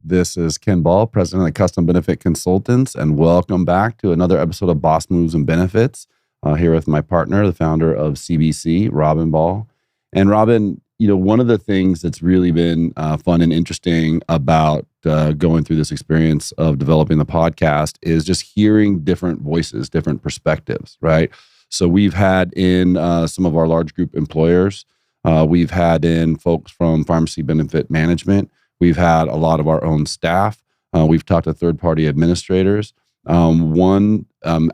This is Ken Ball, president of Custom Benefit Consultants, and welcome back to another episode of Boss Moves and Benefits. Here with my partner, the founder of CBC, Robin Ball. And Robin, one of the things that's really been fun and interesting about going through this experience of developing the podcast is just hearing different voices, different perspectives, right? So we've had in some of our large group employers, we've had in folks from pharmacy benefit management, we've had a lot of our own staff, we've talked to third-party administrators. One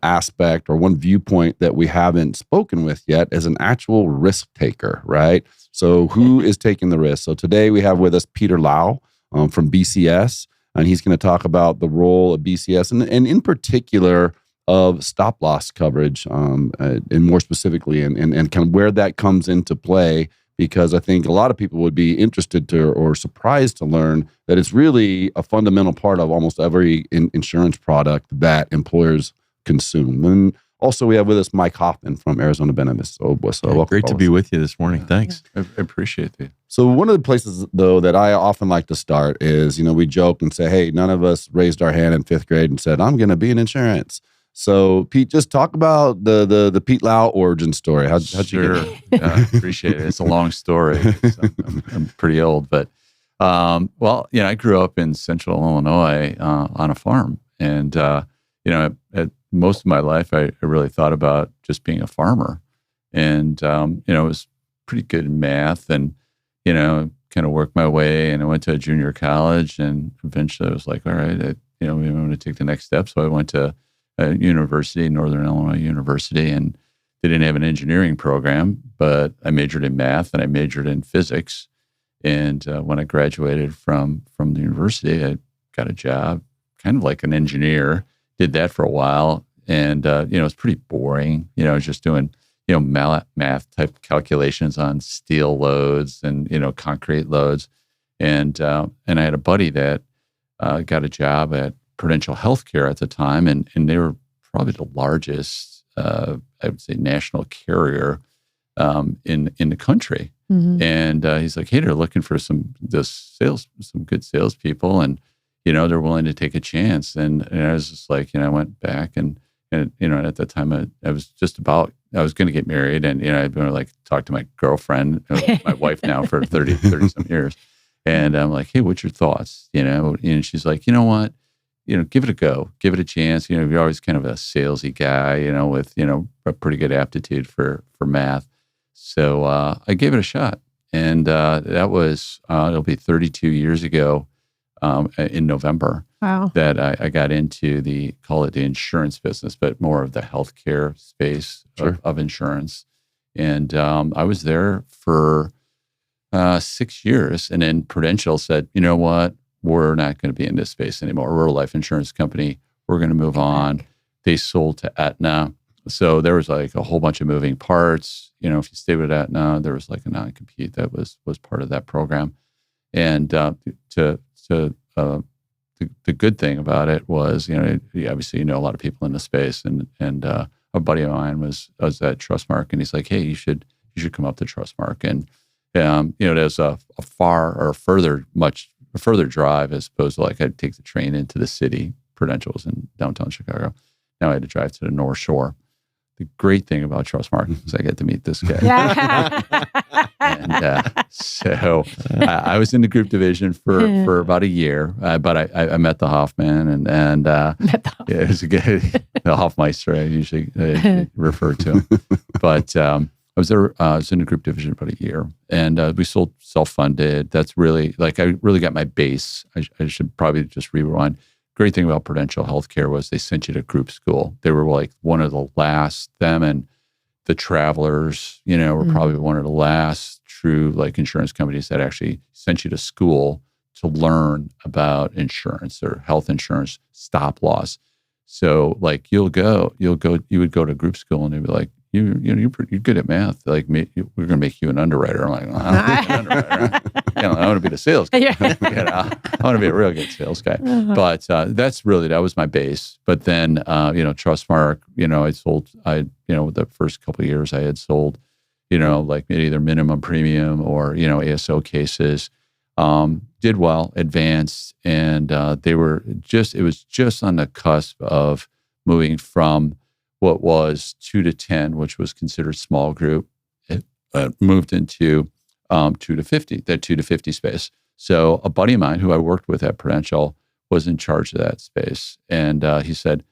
aspect or one viewpoint that we haven't spoken with yet is an actual risk taker, right? So who is taking the risk? So today we have with us Peter Laio from BCS, and he's going to talk about the role of BCS and in particular of stop loss coverage, and more specifically, and kind of where that comes into play. Because I think a lot of people would be interested to or surprised to learn that it's really a fundamental part of almost every insurance product that employers consume. And also we have with us Mike Hoffman from Arizona Benefits. So welcome. Great to be with you this morning. Thanks. I appreciate it. So one of the places, though, that I often like to start is, we joke and say, hey, none of us raised our hand in fifth grade and said, I'm going to be in insurance. So, Pete, just talk about the Pete Laio origin story. How'd you get it? Appreciate it. It's a long story. I'm pretty old, but I grew up in Central Illinois on a farm, and at most of my life, I really thought about just being a farmer, and I was pretty good in math, and kind of worked my way, and I went to a junior college, and eventually I was like, all right, we want to take the next step, so I went to a university, Northern Illinois University, and they didn't have an engineering program, but I majored in math and I majored in physics. And when I graduated from the university, I got a job, kind of like an engineer. Did that for a while, and it was pretty boring. I was just doing math type calculations on steel loads and concrete loads, and I had a buddy that got a job at Prudential Healthcare at the time, and they were probably the largest, I would say, national carrier in the country. Mm-hmm. And he's like, hey, they're looking for some good salespeople, and they're willing to take a chance. And I was just like, I went back and at that time I was going to get married, and I'd been like talk to my girlfriend, my wife now for 30 some years, and I'm like, hey, what's your thoughts? And she's like, you know what? Give it a go, give it a chance. You're always kind of a salesy guy, with, a pretty good aptitude for math. So I gave it a shot. And that was, it'll be 32 years ago in November. Wow. That I got into call it the insurance business, but more of the healthcare space of insurance. And I was there for 6 years. And then Prudential said, you know what? We're not going to be in this space anymore. We're a life insurance company. We're going to move on. They sold to Aetna. So there was like a whole bunch of moving parts. If you stayed with Aetna, there was like a non-compete that was part of that program. And the good thing about it was, obviously, a lot of people in the space, and a buddy of mine was at Trustmark, and he's like, hey, you should come up to Trustmark. And there's a further drive as opposed to like I'd take the train into the city. Prudential was in downtown Chicago. Now I had to drive to the North Shore. The great thing about Trustmark is I get to meet this guy. And so I was in the group division for about a year, but I met the Hoffman and it was a good, the Hoffmeister I usually refer to him. But I was there. I was in the group division about a year, and we sold self-funded. That's really I really got my base. I should probably just rewind. Great thing about Prudential Healthcare was they sent you to group school. They were like one of the last. Them and the Travelers, were probably one of the last true insurance companies that actually sent you to school to learn about insurance or health insurance, stop loss. So you would go to group school, and they'd be like, you're good at math. We're going to make you an underwriter. I'm like, an underwriter. I want to be the sales guy. I want to be a real good sales guy. But that was my base. But then, Trustmark, the first couple of years I had sold, either minimum premium or, ASO cases. did well, advanced, and it was just on the cusp of moving from what was 2 to 10, which was considered small group. It moved into 2 to 50, that 2 to 50 space. So a buddy of mine who I worked with at Prudential was in charge of that space. And he said,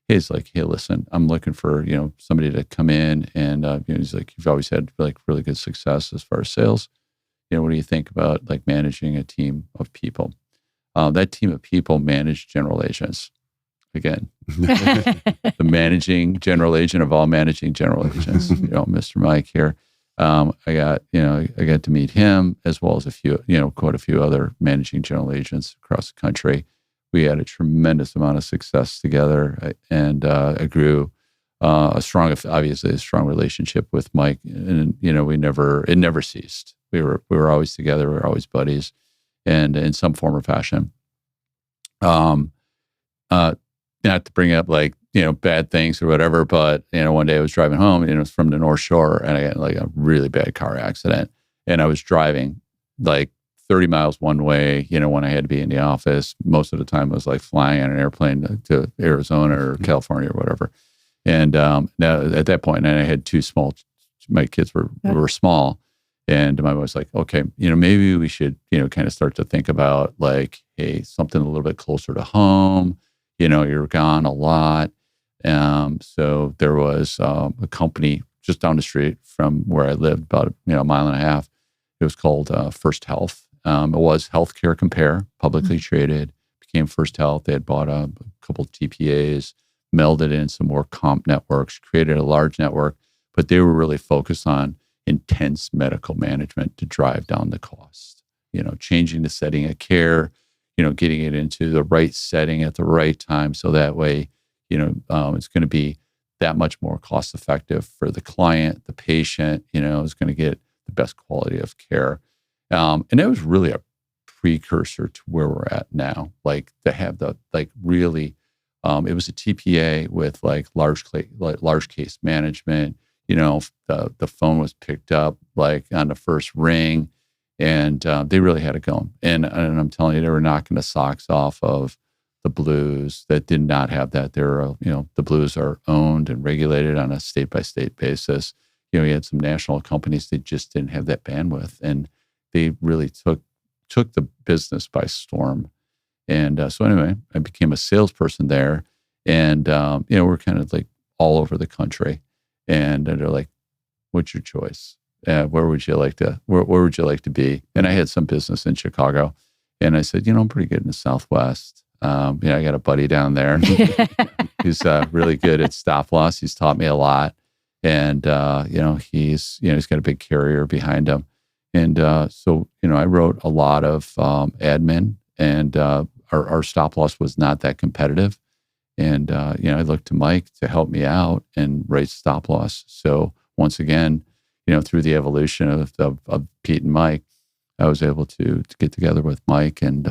he's like, hey, listen, I'm looking for, somebody to come in. And he's like, you've always had like really good success as far as sales. What do you think about like managing a team of people? That team of people managed general agents. Again, the managing general agent of all managing general agents, Mr. Mike here. I got to meet him as well as quite a few other managing general agents across the country. We had a tremendous amount of success together, and I grew a strong relationship with Mike. And it never ceased. We were always together. We were always buddies, and in some form or fashion. Not to bring up bad things or whatever, but one day I was driving home, it was from the North Shore, and I got like a really bad car accident, and I was driving like 30 miles one way, when I had to be in the office. Most of the time I was like flying on an airplane to Arizona or California or whatever. And now at that point, and I had my kids were small, and my mom was like, okay, maybe we should, kind of start to think about like, hey, something a little bit closer to home. You're gone a lot. So there was a company just down the street from where I lived, about a mile and a half. It was called First Health. It was Healthcare Compare, publicly traded, became First Health. They had bought a couple of TPAs, melded in some more comp networks, created a large network, but they were really focused on intense medical management to drive down the cost, changing the setting of care, getting it into the right setting at the right time. So that way, it's going to be that much more cost effective for the client, the patient, is going to get the best quality of care. And it was really a precursor to where we're at now. Like to have really, it was a TPA with like large case management. The phone was picked up like on the first ring, and they really had it going. And I'm telling you, they were knocking the socks off of the Blues that did not have that. The Blues are owned and regulated on a state by state basis. You had some national companies that just didn't have that bandwidth, and they really took the business by storm. And so anyway, I became a salesperson there, and we're kind of like all over the country. And they're like, "What's your choice? Where would you like to be?" And I had some business in Chicago, and I said, I'm pretty good in the Southwest. I got a buddy down there who's really good at stop loss. He's taught me a lot, and he's got a big carrier behind him. And so I wrote a lot of admin, and our stop loss was not that competitive. And I looked to Mike to help me out and write stop loss. So once again, through the evolution of Pete and Mike, I was able to get together with Mike and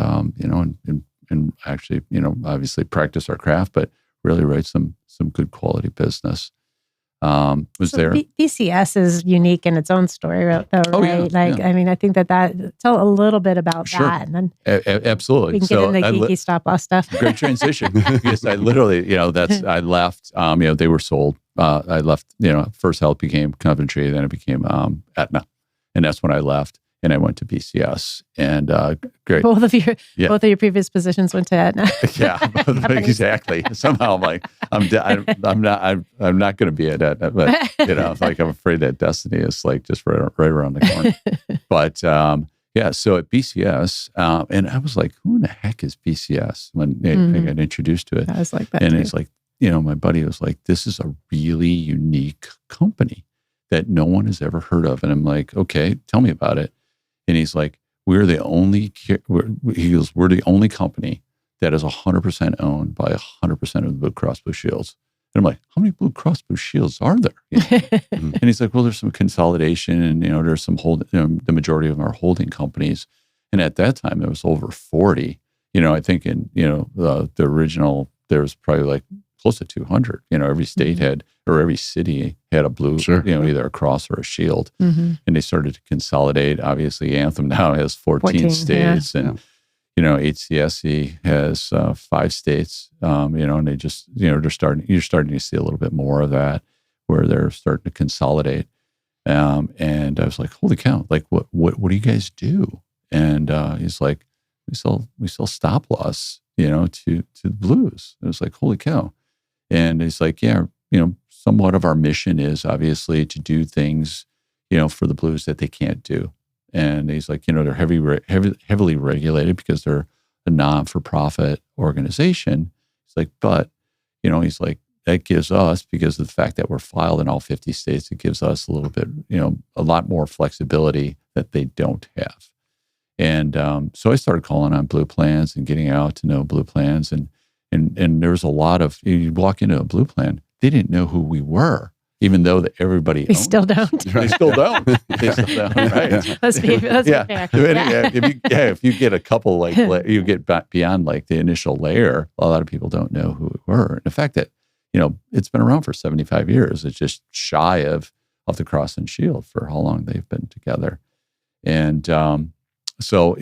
actually, obviously practice our craft, but really write some good quality business. BCS is unique in its own story, though, right? Yeah. I mean, I think that tell a little bit about that, and then absolutely we can get into geeky stop loss stuff. Great transition. Yes, I literally, I left. They were sold. I left. First Health became Coventry, then it became Aetna, and that's when I left. And I went to BCS, and great. Both of your previous positions went to Aetna. Yeah, exactly. Somehow, I'm like, I'm not going to be at Aetna, but like I'm afraid that destiny is like just right around the corner. But so at BCS, and I was like, who in the heck is BCS? When I got introduced to it, I was like that. And too. It's like, my buddy was like, this is a really unique company that no one has ever heard of, and I'm like, okay, tell me about it. And he's like, we're the only company that is 100% owned by 100% of the Blue Cross Blue Shields. And I'm like, how many Blue Cross Blue Shields are there? And he's like, well, there's some consolidation, and there's some the majority of them are holding companies. And at that time, there was over 40. I think in the original, there was probably like close to 200. Every state had, or every city had a blue, either a cross or a shield. And they started to consolidate. Obviously, Anthem now has 14 states, and HCSC has 5 states. And they just, you're starting to see a little bit more of that, where they're starting to consolidate. And I was like, holy cow! Like, what do you guys do? And he's like, we sell stop loss, to the blues. It was like, holy cow! And he's like, yeah, somewhat of our mission is obviously to do things, for the blues that they can't do. And he's like, they're heavily regulated because they're a non-for-profit organization. He's like, but, he's like, that gives us, because of the fact that we're filed in all 50 states, it gives us a little bit, a lot more flexibility that they don't have. And so I started calling on blue plans and getting out to know blue plans. And there was a lot of, you walk into a blue plan, they didn't know who we were, even though that everybody They still don't. They still don't. They still don't, right? Let's be fair. If you get a couple, you get beyond the initial layer, a lot of people don't know who we were. And the fact that, it's been around for 75 years. It's just shy of the cross and shield for how long they've been together. And so,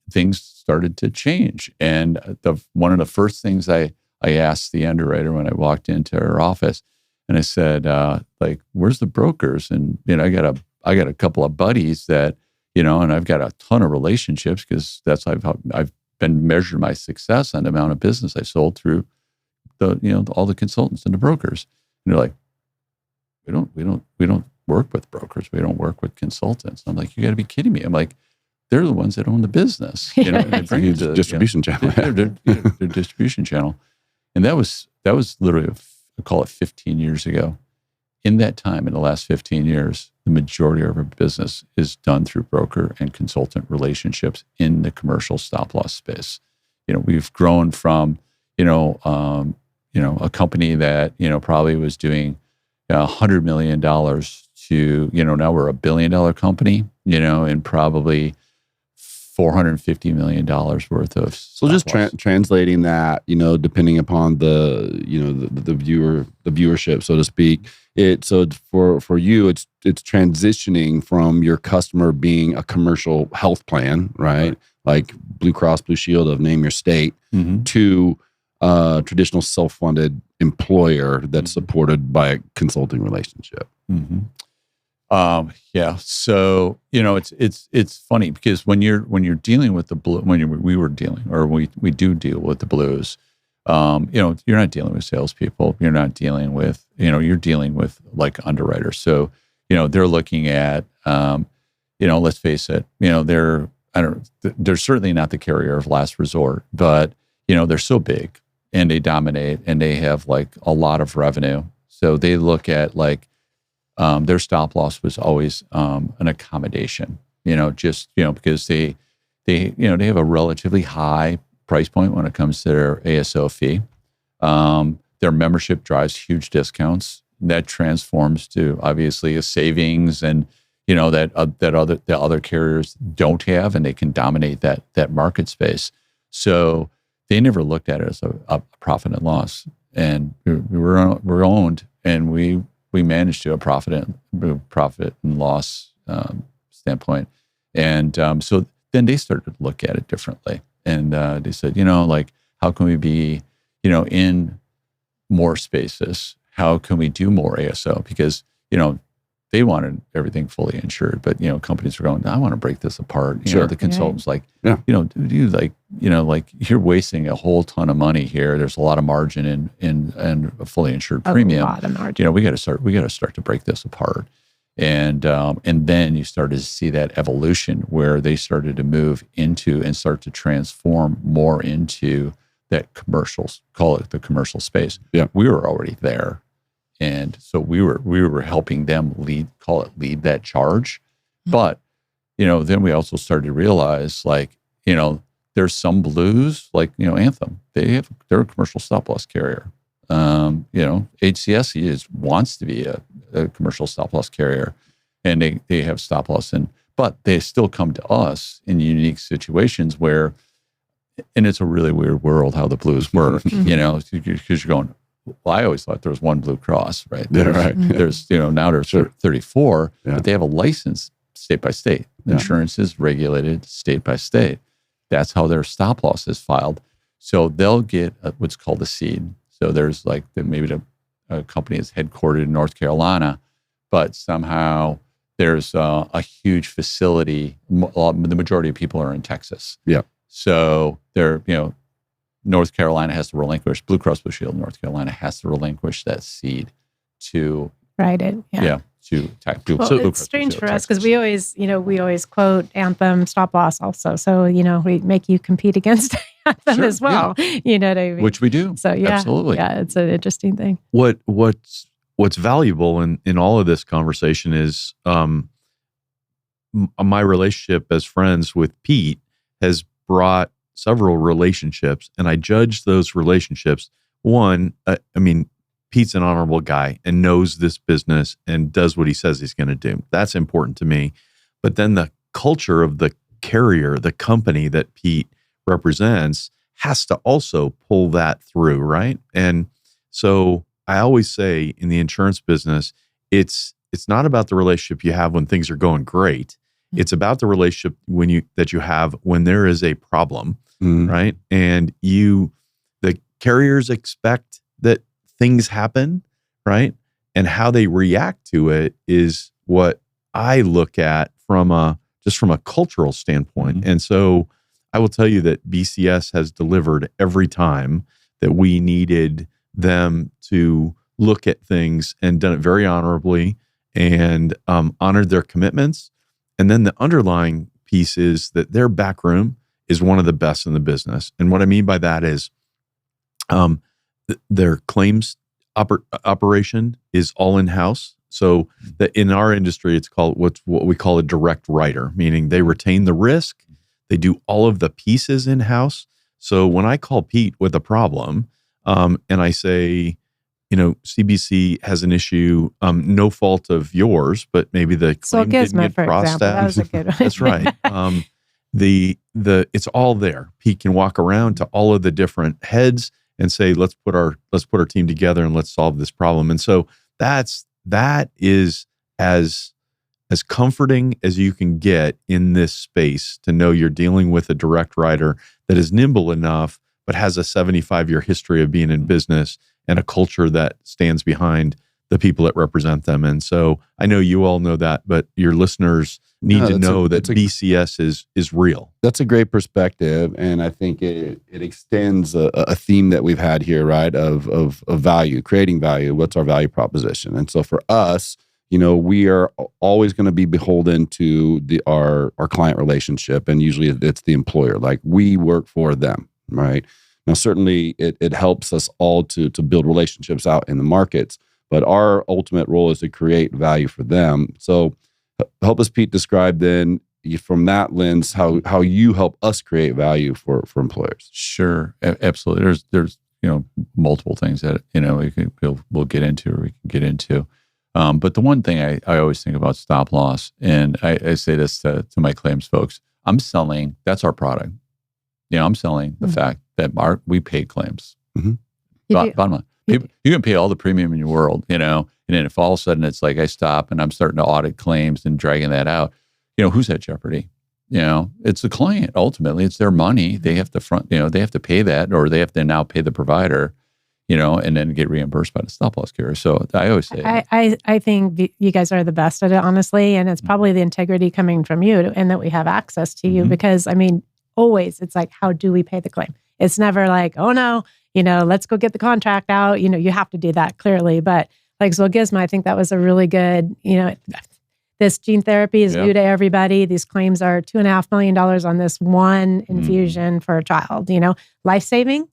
things started to change. And one of the first things I asked the underwriter when I walked into her office, and I said, where's the brokers? And, I got a couple of buddies that, and I've got a ton of relationships, because that's how I've been measuring my success on the amount of business I sold through all the consultants and the brokers. And they're like, we don't work with brokers. We don't work with consultants. I'm like, you got to be kidding me. I'm like, they're the ones that own the business. They bring you the distribution channel. Their distribution channel. And that was literally, I call it 15 years ago. In that time, in the last 15 years, the majority of our business is done through broker and consultant relationships in the commercial stop loss space. We've grown from, a company that, probably was doing $100 million to, now we're $1 billion company, and probably $450 million worth of. So just translating that, depending upon the viewership, so to speak. For you, it's transitioning from your customer being a commercial health plan, right? Like Blue Cross Blue Shield of name your state, to traditional self-funded employer that's supported by a consulting relationship. So it's funny, because when you're dealing with the blue, we do deal with the blues. You're not dealing with salespeople. You're not dealing with you're dealing with underwriters. So they're looking at let's face it. They're certainly not the carrier of last resort, but they're so big and they dominate and they have a lot of revenue. So they look at their stop loss was always an accommodation, because they have a relatively high price point when it comes to their ASO fee. Their membership drives huge discounts that transforms to obviously a savings, and that other carriers don't have, and they can dominate that market space. So they never looked at it as a profit and loss, and we're owned, and we managed to a profit and loss standpoint. And so then they started to look at it differently. And they said, how can we be, in more spaces? How can we do more ASO? Because, they wanted everything fully insured, but, companies were going, I want to break this apart. The consultant's you're wasting a whole ton of money here. There's a lot of margin in a fully insured premium. A lot of margin. We got to start to break this apart. And then you started to see that evolution where they started to move into and start to transform more into that commercials, call it the commercial space. Yeah. We were already there. And so we were helping them lead that charge. But, then we also started to realize there's some blues Anthem, they're a commercial stop loss carrier. HCSC wants to be a commercial stop loss carrier, and they have stop loss, but they still come to us in unique situations where, and it's a really weird world how the blues work, because you're going, well, I always thought there was one Blue Cross, right? Right. There's, now there's 34, but they have a license state by state. Insurance is regulated state by state. That's how their stop loss is filed. So they'll get what's called a seed. So there's maybe a company is headquartered in North Carolina, but somehow there's a huge facility. The majority of people are in Texas. Yeah. So they're, North Carolina has to relinquish, Blue Cross Blue Shield North Carolina has to relinquish that seed to write it. Yeah. To it's strange for us because we always quote Anthem stop loss also. So, we make you compete against Anthem as well. Yeah. You know what I mean? Which we do. So yeah, absolutely. Yeah, it's an interesting thing. What's valuable in all of this conversation is my relationship as friends with Pete has brought several relationships, and I judge those relationships. One, Pete's an honorable guy and knows this business and does what he says he's going to do. That's important to me. But then the culture of the carrier, the company that Pete represents, has to also pull that through, right? And so I always say in the insurance business, it's not about the relationship you have when things are going great. It's about the relationship that you have when there is a problem, right? And the carriers expect that things happen, right? And how they react to it is what I look at from a cultural standpoint. And so I will tell you that BCS has delivered every time that we needed them to look at things and done it very honorably and honored their commitments. And then the underlying piece is that their back room is one of the best in the business. And what I mean by that is their claims operation is all in-house. So that in our industry, it's called what we call a direct writer, meaning they retain the risk. They do all of the pieces in-house. So when I call Pete with a problem and I say, CBC has an issue, no fault of yours, but maybe the claim didn't get processed. That was a good one. That's right. It's all there. Pete can walk around to all of the different heads and say, let's put our team together and let's solve this problem. And so that is as comforting as you can get in this space to know you're dealing with a direct writer that is nimble enough, but has a 75-year history of being in business and a culture that stands behind the people that represent them. And so I know you all know that, but your listeners need to know that BCS is real. That's a great perspective. And I think it extends a theme that we've had here, right? Of value, creating value. What's our value proposition? And so for us, we are always going to be beholden to our client relationship. And usually it's the employer. Like we work for them, right? Now, certainly it helps us all to build relationships out in the markets, but our ultimate role is to create value for them. So help us, Pete, describe then from that lens how you help us create value for employers. Sure, absolutely. There's multiple things that we'll get into or we can get into. But the one thing I always think about stop loss, and I say this to my claims folks, that's our product. I'm selling the fact that we pay claims. Bottom line. You can pay all the premium in your world, and then if all of a sudden it's like I stop and I'm starting to audit claims and dragging that out, who's at jeopardy? It's the client. Ultimately, it's their money. They have to they have to pay that, or they have to now pay the provider, and then get reimbursed by the stop loss carrier. So I always say, I think you guys are the best at it, honestly, and it's probably the integrity coming from you and that we have access to you because always it's like, how do we pay the claim? It's never like, oh no, let's go get the contract out. You have to do that clearly. But like Zolgensma, I think that was a really good, this gene therapy is new to everybody. These claims are $2.5 million on this one infusion for a child, life-saving.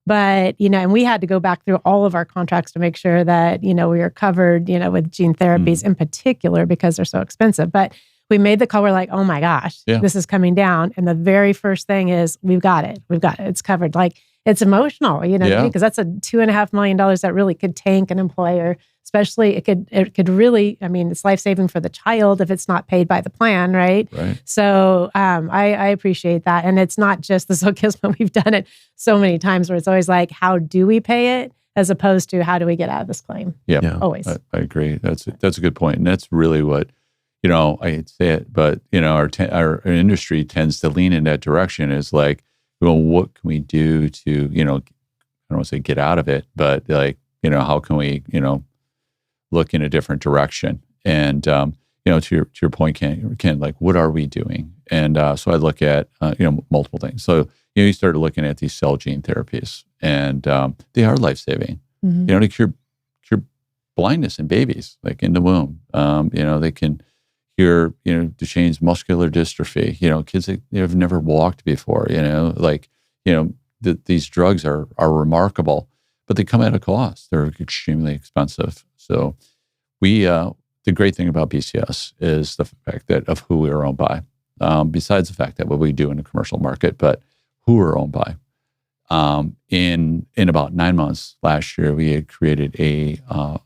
But, and we had to go back through all of our contracts to make sure that, we are covered, with gene therapies in particular because they're so expensive. But we made the call. We're like, oh my gosh, this is coming down. And the very first thing is, we've got it. It's covered. Like, it's emotional, because that's a $2.5 million that really could tank an employer. Especially, it could really, it's life-saving for the child if it's not paid by the plan, right? So I appreciate that. And it's not just the Zolgensma. We've done it so many times where it's always like, how do we pay it? as opposed to how do we get out of this claim? Yeah, always. I agree. That's a good point, and that's really what I hate to say it, but our industry tends to lean in that direction. Is like, well, what can we do to I don't want to say get out of it, but like how can we look in a different direction? And to your point, Ken, like what are we doing? And so I look at multiple things. So you started looking at these cell gene therapies, and they are life saving. Mm-hmm. To cure blindness in babies, like in the womb. They can cure Duchenne's muscular dystrophy. Kids that have never walked before. These drugs are remarkable, but they come at a cost. They're extremely expensive. So the great thing about BCS is the fact that of who we are owned by. Besides the fact that what we do in the commercial market, but who we're owned by. In about 9 months last year, we had created a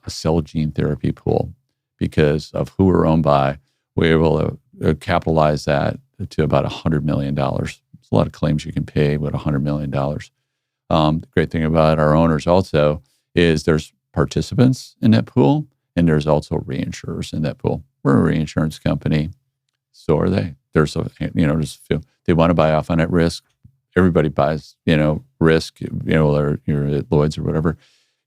cell gene therapy pool because of who we're owned by. We were able to capitalize that to about $100 million. There's a lot of claims you can pay with $100 million. The great thing about our owners also is there's participants in that pool, and there's also reinsurers in that pool. We're a reinsurance company. So are they. There's they want to buy off on that risk. Everybody buys, risk, or you're at Lloyd's or whatever,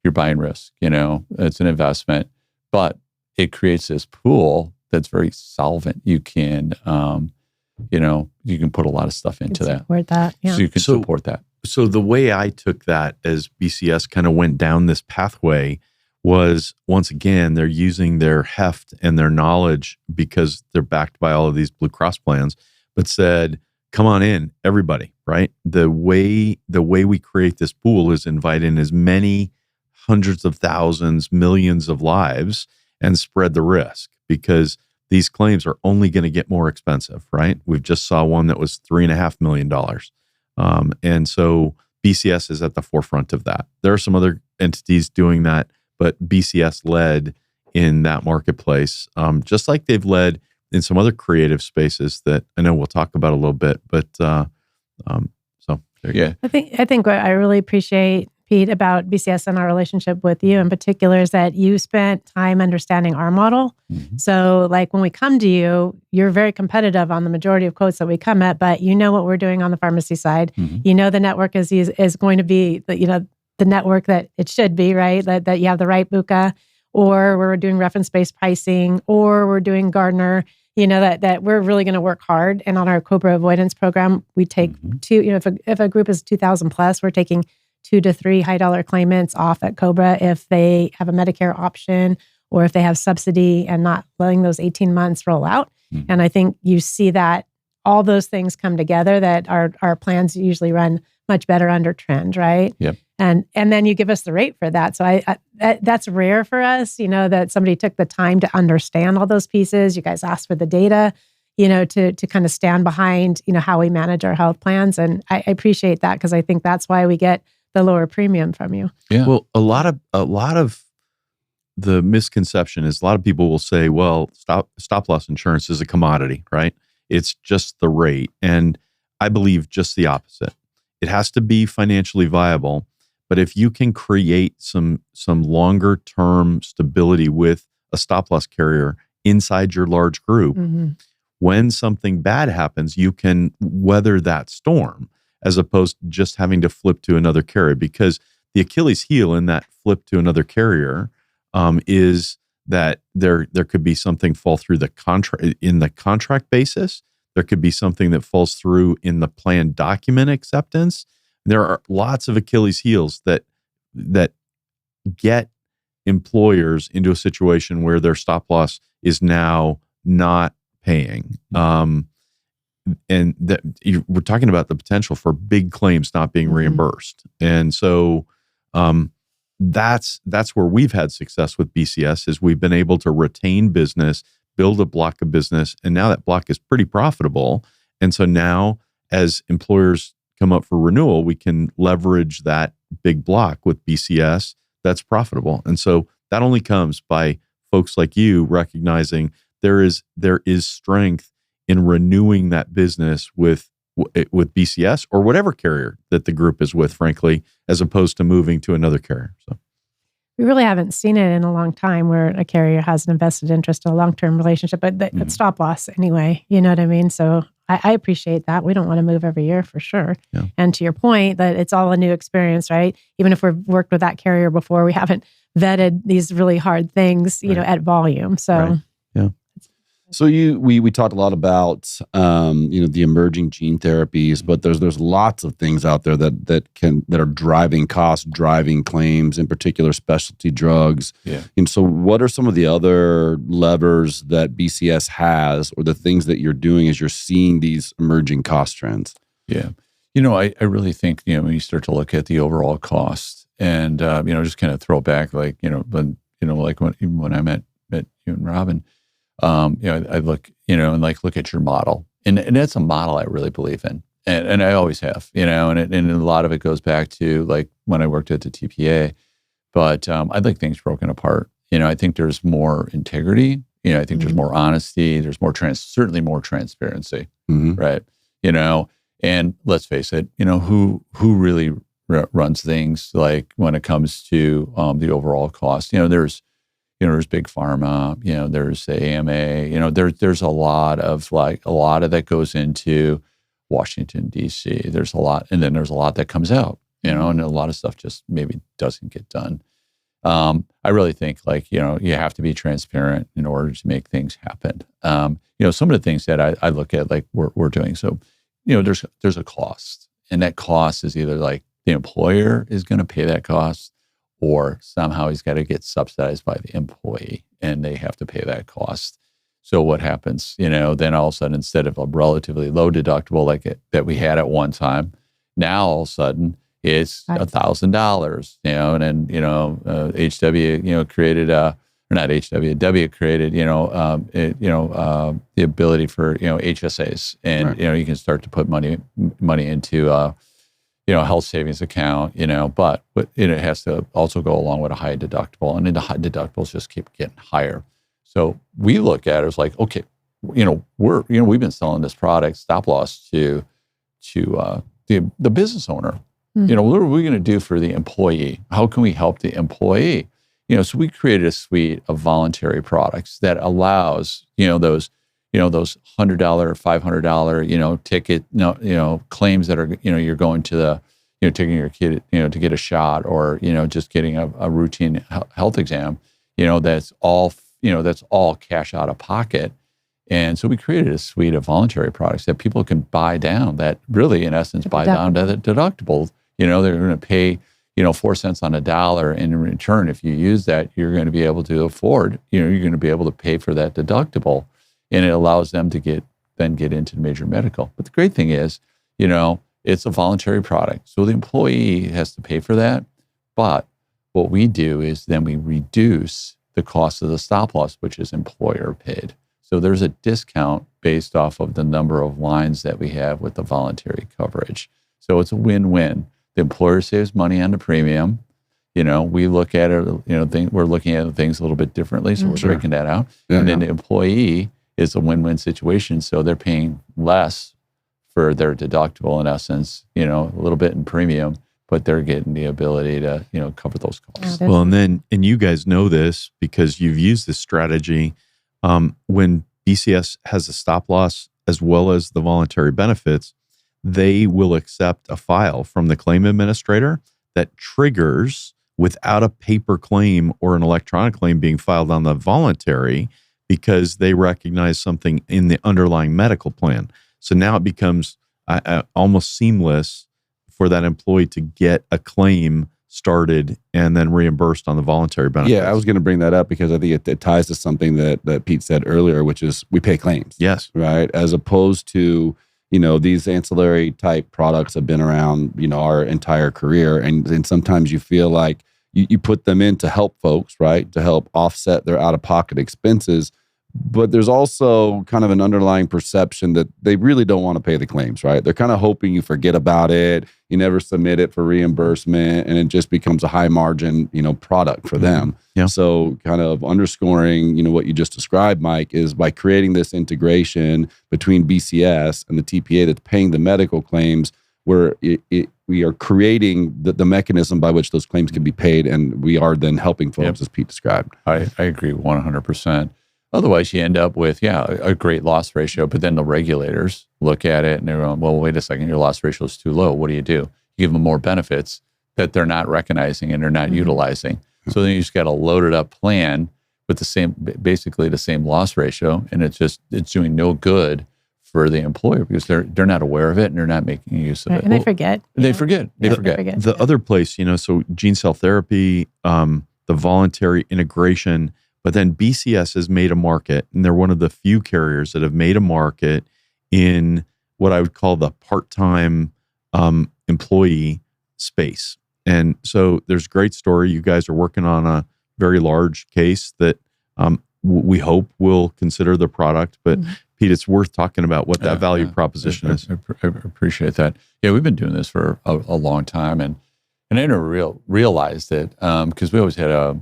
you're buying risk, it's an investment, but it creates this pool that's very solvent. You can, you can put a lot of stuff into that. Support that. Yeah. So you can support that. So the way I took that as BCS kind of went down this pathway was, once again, they're using their heft and their knowledge because they're backed by all of these Blue Cross plans, but said, come on in, everybody, right? The way we create this pool is invite in as many hundreds of thousands, millions of lives and spread the risk, because these claims are only going to get more expensive, right? We've just saw one that was $3.5 million. And so BCS is at the forefront of that. There are some other entities doing that, but BCS led in that marketplace, just like they've led in some other creative spaces that I know we'll talk about a little bit. But so there you go. I think what I really appreciate, Pete, about BCS and our relationship with you in particular is that you spent time understanding our model. Mm-hmm. So like when we come to you, you're very competitive on the majority of quotes that we come at, but you know what we're doing on the pharmacy side. Mm-hmm. The network is going to be the network that it should be, right? That you have the right BUCA, or we're doing reference-based pricing, or we're doing Gardner. That we're really going to work hard. And on our COBRA avoidance program, we take two, if a group is 2,000 plus, we're taking 2 to 3 high dollar claimants off at COBRA if they have a Medicare option or if they have subsidy and not letting those 18 months roll out. Mm-hmm. And I think you see that all those things come together, that our plans usually run much better under trend, right? Yep. And then you give us the rate for that. So that's rare for us, that somebody took the time to understand all those pieces. You guys asked for the data, to kind of stand behind, how we manage our health plans. And I appreciate that, because I think that's why we get the lower premium from you. Yeah. Well, a lot of the misconception is a lot of people will say, well, stop loss insurance is a commodity, right? It's just the rate. And I believe just the opposite. It has to be financially viable. But if you can create some longer term stability with a stop loss carrier inside your large group, when something bad happens, you can weather that storm, as opposed to just having to flip to another carrier. Because the Achilles heel in that flip to another carrier is that there could be something fall through the contract basis. There could be something that falls through in the plan document acceptance. There are lots of Achilles heels that get employers into a situation where their stop loss is now not paying. And we're talking about the potential for big claims not being reimbursed. And so that's where we've had success with BCS, is we've been able to retain business, build a block of business, and now that block is pretty profitable. And so now, as employers come up for renewal, we can leverage that big block with BCS that's profitable. And so that only comes by folks like you recognizing there is strength in renewing that business with BCS or whatever carrier that the group is with, frankly, as opposed to moving to another carrier. So We really haven't seen it in a long time where a carrier has an invested interest in a long-term relationship, but stop loss anyway. You know what I mean? So I appreciate that. We don't want to move every year for sure. Yeah. And to your point, that it's all a new experience, right? Even if we've worked with that carrier before, we haven't vetted these really hard things, you know, at volume. So. Right. Yeah. So we talked a lot about the emerging gene therapies, but there's lots of things out there that are driving costs, driving claims, in particular specialty drugs. Yeah. And so what are some of the other levers that BCS has, or the things that you're doing as you're seeing these emerging cost trends? Yeah. I really think, when you start to look at the overall cost and, just kind of throw back, like, when I met you and Robin, I look, and look at your model, and that's a model I really believe in, and I always have, and a lot of it goes back to like when I worked at the TPA, but I like things broken apart. I think there's more integrity. I think there's more honesty. There's certainly more transparency, right? And let's face it, who really runs things like when it comes to the overall cost. There's big pharma, there's the AMA, there's a lot of that goes into Washington, D.C. There's a lot, and then there's a lot that comes out, and a lot of stuff just maybe doesn't get done. I really think you have to be transparent in order to make things happen. Some of the things that I look at, like we're doing. So, there's a cost, and that cost is either like the employer is going to pay that cost, or somehow he's got to get subsidized by the employee and they have to pay that cost. So what happens, then all of a sudden, instead of a relatively low deductible that we had at one time, now all of a sudden it's $1,000, and then, HW, created W created, the ability for, HSAs, and, right. You can start to put money into, health savings account, but it has to also go along with a high deductible, and then the high deductibles just keep getting higher. So we look at it as like, okay, we've been selling this product, stop loss, to the business owner. What are we going to do for the employee? How can we help the employee? So we created a suite of voluntary products that allows, those $100, $500, ticket, claims that are, you're going to the, taking your kid, to get a shot, or, just getting a routine health exam, that's all cash out of pocket. And so we created a suite of voluntary products that people can buy down, that really, in essence, buy down to the deductible. They're going to pay, 4 cents on a dollar. And in return, if you use that, you're going to be able to afford, you're going to be able to pay for that deductible. And it allows them to get into major medical. But the great thing is, it's a voluntary product. So the employee has to pay for that. But what we do is then we reduce the cost of the stop loss, which is employer paid. So there's a discount based off of the number of lines that we have with the voluntary coverage. So it's a win-win. The employer saves money on the premium. We look at it, we're looking at things a little bit differently. So we're breaking that out. And then the employee, it's a win-win situation. So they're paying less for their deductible, in essence, a little bit in premium, but they're getting the ability to, cover those costs. Well, and you guys know this because you've used this strategy. When BCS has a stop loss as well as the voluntary benefits, they will accept a file from the claim administrator that triggers without a paper claim or an electronic claim being filed on the voluntary, because they recognize something in the underlying medical plan. So now it becomes almost seamless for that employee to get a claim started and then reimbursed on the voluntary benefits. Yeah, I was going to bring that up because I think it ties to something that Pete said earlier, which is we pay claims. Yes. Right? As opposed to, these ancillary type products have been around, our entire career. And sometimes you feel like you put them in to help folks, right? To help offset their out-of-pocket expenses. But there's also kind of an underlying perception that they really don't want to pay the claims, right? They're kind of hoping you forget about it, you never submit it for reimbursement, and it just becomes a high margin, product for them. Yeah. So kind of underscoring, what you just described, Mike, is by creating this integration between BCS and the TPA that's paying the medical claims, we are creating the mechanism by which those claims can be paid, and we are then helping folks, as Pete described. I agree 100%. Otherwise, you end up with, a great loss ratio, but then the regulators look at it and they're going, well, wait a second, your loss ratio is too low. What do? You give them more benefits that they're not recognizing and they're not utilizing. So then you just got a loaded up plan with basically the same loss ratio, and it's doing no good for the employer because they're not aware of it and they're not making use of it. And they forget. They forget. The other place, so gene cell therapy, the voluntary integration, but then BCS has made a market, and they're one of the few carriers that have made a market in what I would call the part-time employee space. And so there's a great story. You guys are working on a very large case that we hope will consider the product. But Pete, it's worth talking about what that value proposition is. I appreciate that. Yeah, we've been doing this for a long time, and I never realized it because we always had a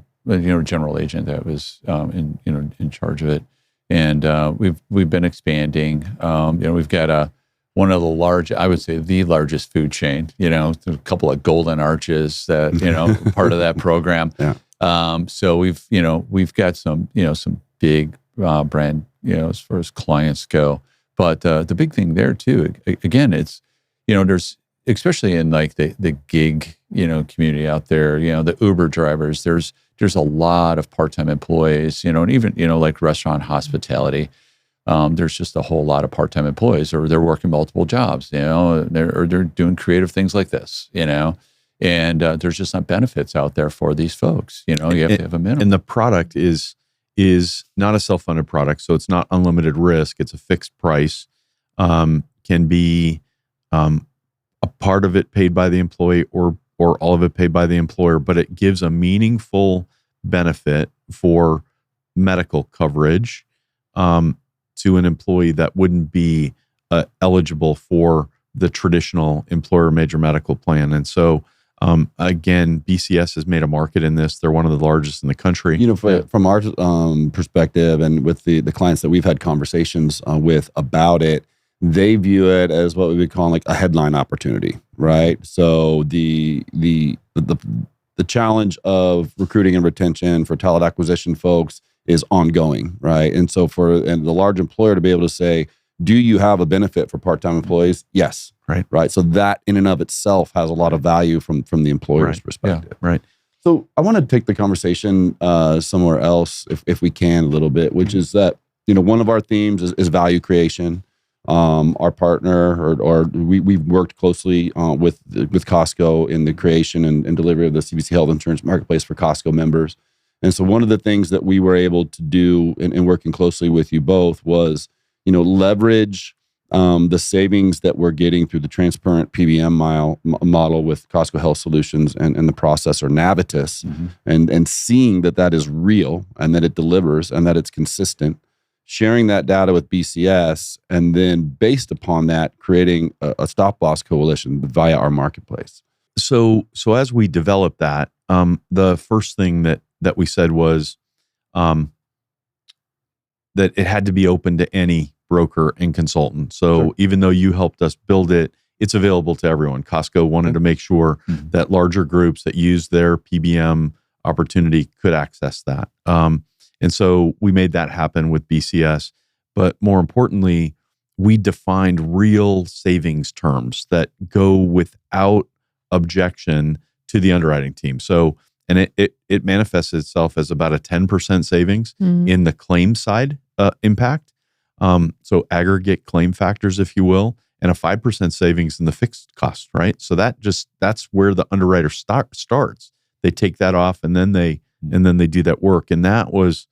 general agent that was in charge of it, and we've been expanding. We've got one of the I would say the largest food chain. A couple of golden arches that part of that program. Yeah. So we've got some big brand as far as clients go, but the big thing there too, again, it's there's, especially in like the gig community out there, the Uber drivers, there's a lot of part-time employees, and even like restaurant hospitality, there's just a whole lot of part-time employees, or they're working multiple jobs, or they're doing creative things like this, and there's just not benefits out there for these folks. You have to have a minimum. And the product is not a self-funded product, so it's not unlimited risk. It's a fixed price. Can be a part of it paid by the employee, or all of it paid by the employer, but it gives a meaningful benefit for medical coverage to an employee that wouldn't be eligible for the traditional employer major medical plan. And so, again, BCS has made a market in this. They're one of the largest in the country. From our perspective, and with the clients that we've had conversations with about it, they view it as what we would call like a headline opportunity, right? So the challenge of recruiting and retention for talent acquisition folks is ongoing, right? And so for the large employer to be able to say, do you have a benefit for part-time employees? Yes. Right. So that in and of itself has a lot of value from the employer's perspective. Yeah. Right. So I want to take the conversation somewhere else, if we can, a little bit, which is that, one of our themes is value creation. Our partner, or we've worked closely with Costco in the creation and delivery of the CBC Health Insurance Marketplace for Costco members. And so one of the things that we were able to do in working closely with you both was, leverage the savings that we're getting through the transparent PBM model with Costco Health Solutions and the processor Navitus, and seeing that is real and that it delivers and that it's consistent, sharing that data with BCS, and then based upon that, creating a stop-loss coalition via our marketplace. So as we developed that, the first thing that we said was that it had to be open to any broker and consultant. So even though you helped us build it, it's available to everyone. Costco wanted to make sure that larger groups that use their PBM opportunity could access that. And so we made that happen with BCS. But more importantly, we defined real savings terms that go without objection to the underwriting team. So, and it manifests itself as about a 10% savings in the claim side impact. So aggregate claim factors, if you will, and a 5% savings in the fixed cost, right? So that's where the underwriter starts. They take that off, and then they do that work. And that was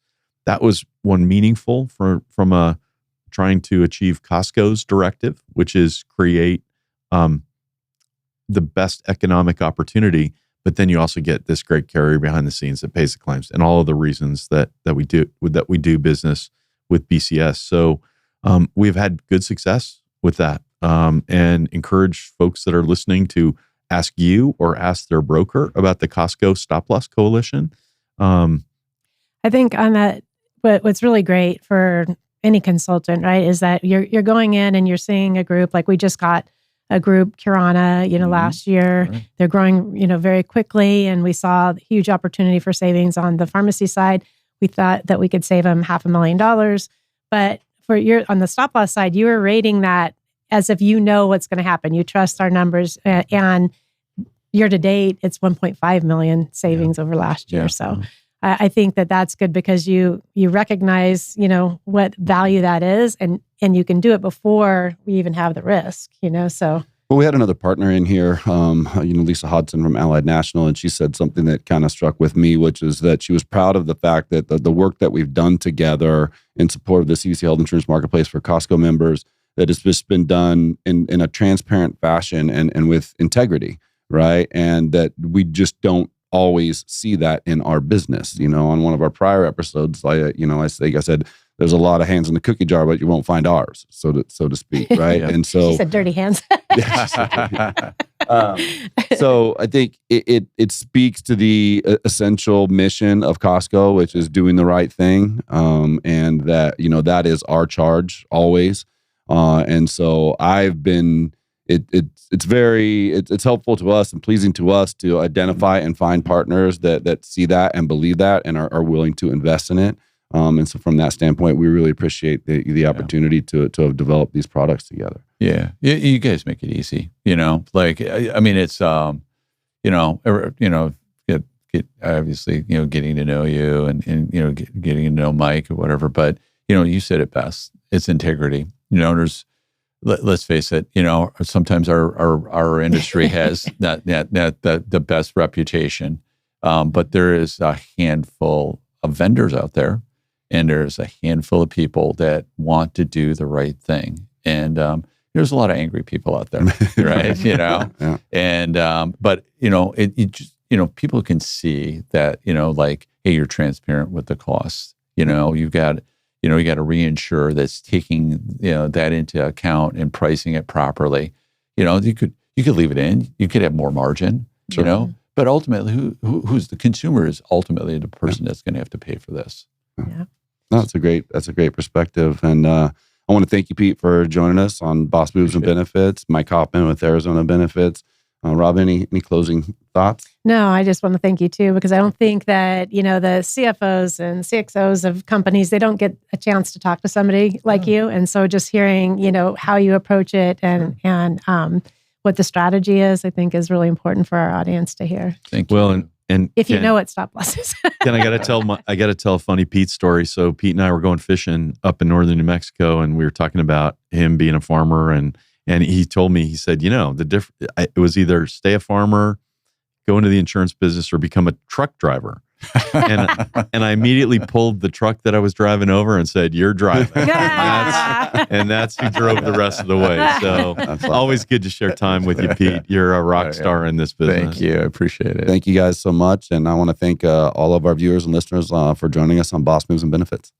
one meaningful from a trying to achieve Costco's directive, which is create the best economic opportunity. But then you also get this great carrier behind the scenes that pays the claims, and all of the reasons that we do business with BCS. So we've had good success with that, and encourage folks that are listening to ask you or ask their broker about the Costco Stop Loss Coalition. I think on that, what's really great for any consultant, right, is that you're going in and you're seeing a group. Like we just got a group, Curana, last year. Right. They're growing, very quickly. And we saw huge opportunity for savings on the pharmacy side. We thought that we could save them $500,000. But on the stop loss side, you were rating that as if you know what's going to happen. You trust our numbers. And year to date, it's 1.5 million savings over last year. Yeah. So I think that that's good because you recognize, what value that is, and you can do it before we even have the risk, so. Well, we had another partner in here, Lisa Hodson from Allied National, and she said something that kind of struck with me, which is that she was proud of the fact that the work that we've done together in support of the CBC Health Insurance Marketplace for Costco members, that it's just been done in a transparent fashion and with integrity, right? And that we just don't always see that in our business. On one of our prior episodes, I said, there's a lot of hands in the cookie jar, but you won't find ours, so to speak, right? Yeah. And so she said dirty hands. So I think it speaks to the essential mission of Costco, which is doing the right thing, and that that is our charge always. And so I've been. It's helpful to us and pleasing to us to identify and find partners that see that and believe that and are willing to invest in it. And so from that standpoint, we really appreciate the opportunity to have developed these products together. Yeah. You guys make it easy, it's, obviously, getting to know you and getting to know Mike or whatever, but, you said it best. It's integrity. Let's face it, sometimes our industry has not the best reputation, but there is a handful of vendors out there, and there's a handful of people that want to do the right thing. And there's a lot of angry people out there, right? Yeah. And but it just people can see that hey, you're transparent with the costs. You've got. You got to reinsure that's taking that into account and pricing it properly. You could leave it in. You could have more margin. Sure. But ultimately, who's the consumer is ultimately the person that's going to have to pay for this. Yeah. No, that's a great perspective, and I want to thank you, Pete, for joining us on Boss Moves and Benefits. Mike Hoffman with Arizona Benefits. Rob, any closing thoughts? No, I just want to thank you too, because I don't think that, the CFOs and CXOs of companies, they don't get a chance to talk to somebody like you. And so just hearing, how you approach it and what the strategy is, I think is really important for our audience to hear. Thank you. Well, and if you know what stop loss is. Ken, I got to tell a funny Pete story. So Pete and I were going fishing up in northern New Mexico, and we were talking about him being a farmer, and he told me, he said, it was either stay a farmer, go into the insurance business, or become a truck driver. and I immediately pulled the truck that I was driving over and said, "You're driving." And that's who drove the rest of the way. So always good to share time with you, Pete. You're a rock star in this business. Thank you. I appreciate it. Thank you guys so much. And I want to thank all of our viewers and listeners for joining us on Boss Moves and Benefits.